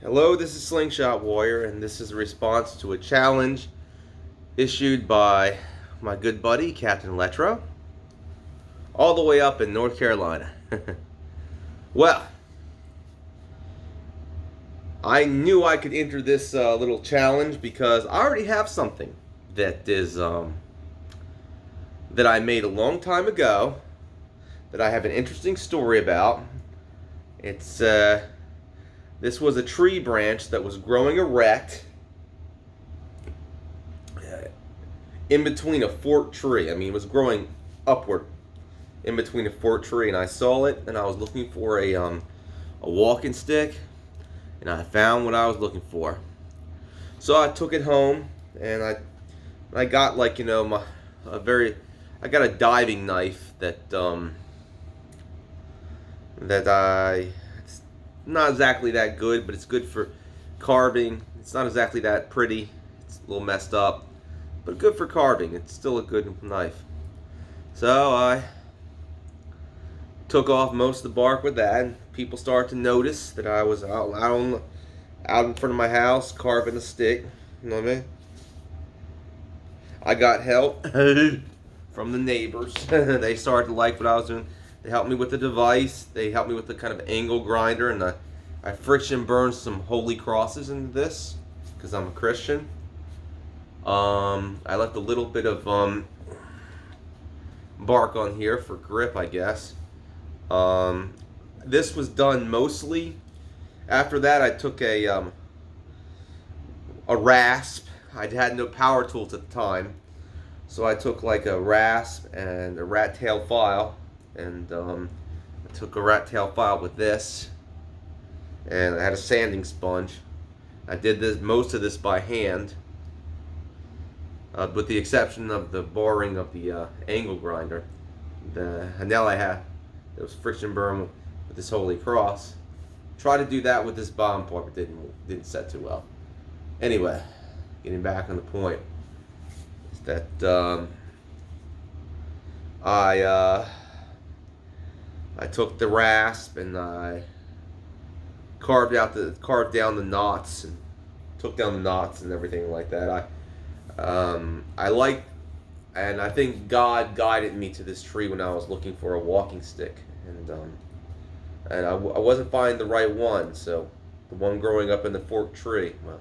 Hello, this is Slingshot Warrior, and this is a response to a challenge issued by my good buddy, Captain Electro, all the way up in North Carolina. Well, I knew I could enter this little challenge because I already have something that is that I made a long time ago that I have an interesting story about. It's this was a tree branch that was growing erect in between a forked tree. I mean, it was growing upward in between a forked tree, and I saw it, and I was looking for a walking stick, and I found what I was looking for. So I took it home, and I got, like, you know, I got a diving knife it's not exactly that good, but it's good for carving. It's not exactly that pretty. It's a little messed up, but good for carving. It's still a good knife. So I took off most of the bark with that, and people started to notice that I was out in front of my house carving a stick. You know what I mean? I got help from the neighbors. They started to like what I was doing. They helped me with the device. They helped me with the kind of angle grinder, and I friction burned some holy crosses into this because I'm a Christian. I left a little bit of bark on here for grip, I guess. This was done mostly. After that, I took a rasp. I had no power tools at the time, so I took like a rasp and a rat tail file, and I took a rat tail file with this, and I had a sanding sponge. I did most of this by hand, with the exception of the boring of the angle grinder. And now I have it was friction burn with this holy cross. Tried to do that with this bottom part, but didn't set too well. Anyway, getting back on the point is that I took the rasp and I carved down the knots and took down the knots and everything like that. I like, and I think God guided me to this tree when I was looking for a walking stick, and I wasn't finding the right one, so the one growing up in the forked tree, well,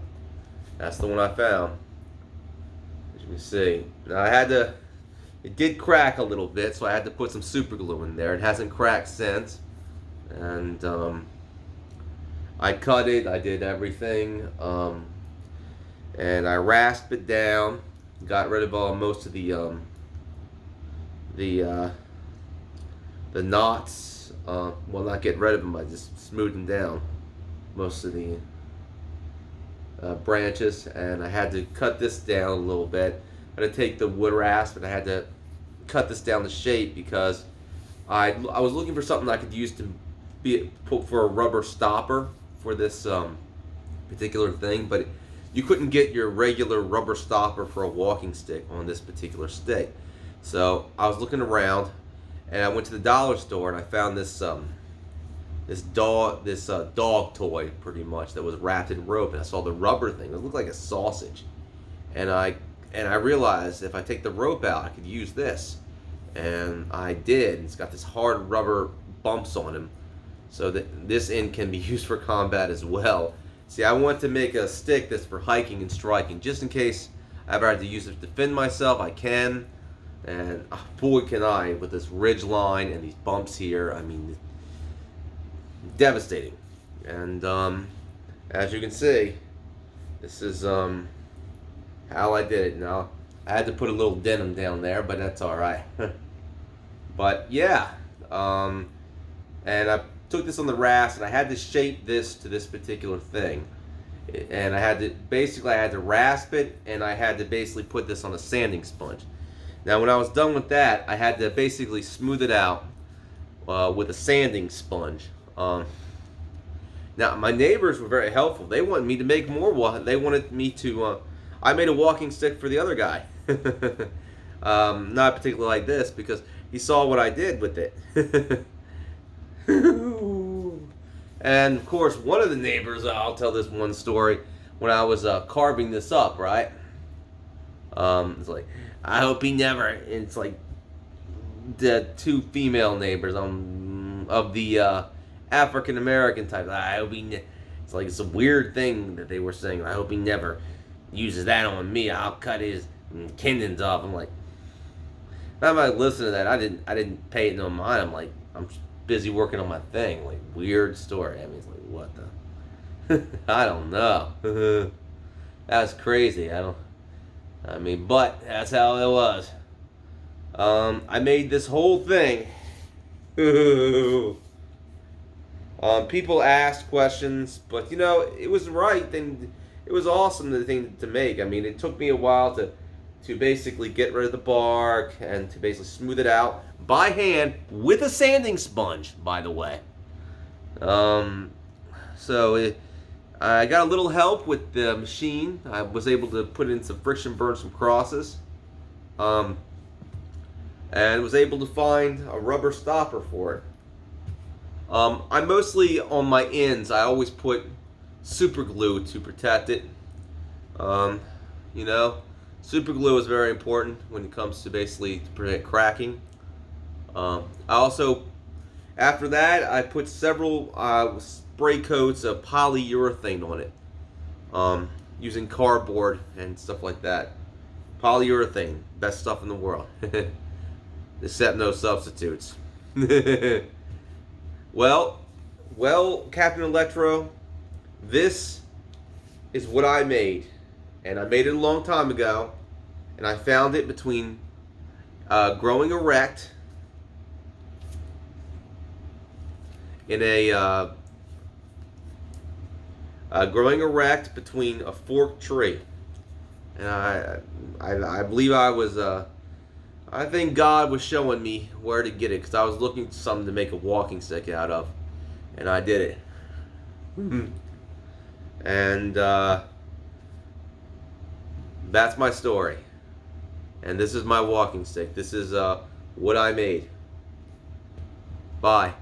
that's the one I found. As you can see, now it did crack a little bit, so I had to put some super glue in there. It hasn't cracked since, and I cut it, I did everything, and I rasped it down, got rid of most of the knots. Well, not get rid of them, I just smoothed them down, most of the branches, and I had to cut this down a little bit. I had to take the wood rasp and I had to cut this down to shape because I was looking for something I could use to put for a rubber stopper for this particular thing, but you couldn't get your regular rubber stopper for a walking stick on this particular stick. So I was looking around, and I went to the dollar store and I found this dog toy, pretty much, that was wrapped in rope, and I saw the rubber thing. It looked like a sausage, and I realized if I take the rope out, I could use this, and I did. It's got this hard rubber bumps on him, so that this end can be used for combat as well. See, I want to make a stick that's for hiking and striking, just in case I ever had to use it to defend myself. I can, and boy can I, with this ridge line and these bumps here. I mean, devastating. And as you can see, this is how I did it. Now, I had to put a little denim down there, but that's all right. But yeah, and I took this on the rasp, and I had to shape this to this particular thing, and I had to rasp it, and I had to basically put this on a sanding sponge. Now when I was done with that, I had to basically smooth it out with a sanding sponge. Now my neighbors were very helpful. They wanted me to make more. They wanted me to I made a walking stick for the other guy. Not particularly like this, because he saw what I did with it. And of course, one of the neighbors, I'll tell this one story. When I was carving this up, right? It's like, I hope he never. It's like the two female neighbors of the African American type. I hope he. It's like it's a weird thing that they were saying. I hope he never uses that on me. I'll cut his tendons off. I'm like, I'm like, listen to that. I didn't pay it no mind. I'm like, I'm busy working on my thing. Like, weird story. I mean, it's like, what the? I don't know. That's crazy. I mean, but that's how it was. I made this whole thing. People asked questions, but you know, it was right thing. It was awesome the thing to make. I mean, it took me a while to basically get rid of the bark and to basically smooth it out by hand with a sanding sponge, by the way. I got a little help with the machine. I was able to put in some friction, burn some crosses, and was able to find a rubber stopper for it. I mostly, on my ends, I always put super glue to protect it. You know, super glue is very important when it comes to basically to prevent cracking. I also, after that, I put several spray coats of polyurethane on it, using cardboard and stuff like that. Polyurethane, best stuff in the world, except no substitutes. Well, Captain Electro, this is what I made, and I made it a long time ago, and I found it between growing erect in a growing erect between a forked tree, and I believe I was I think God was showing me where to get it because I was looking for something to make a walking stick out of, and I did it. And that's my story, and this is my walking stick. This is what I made. Bye.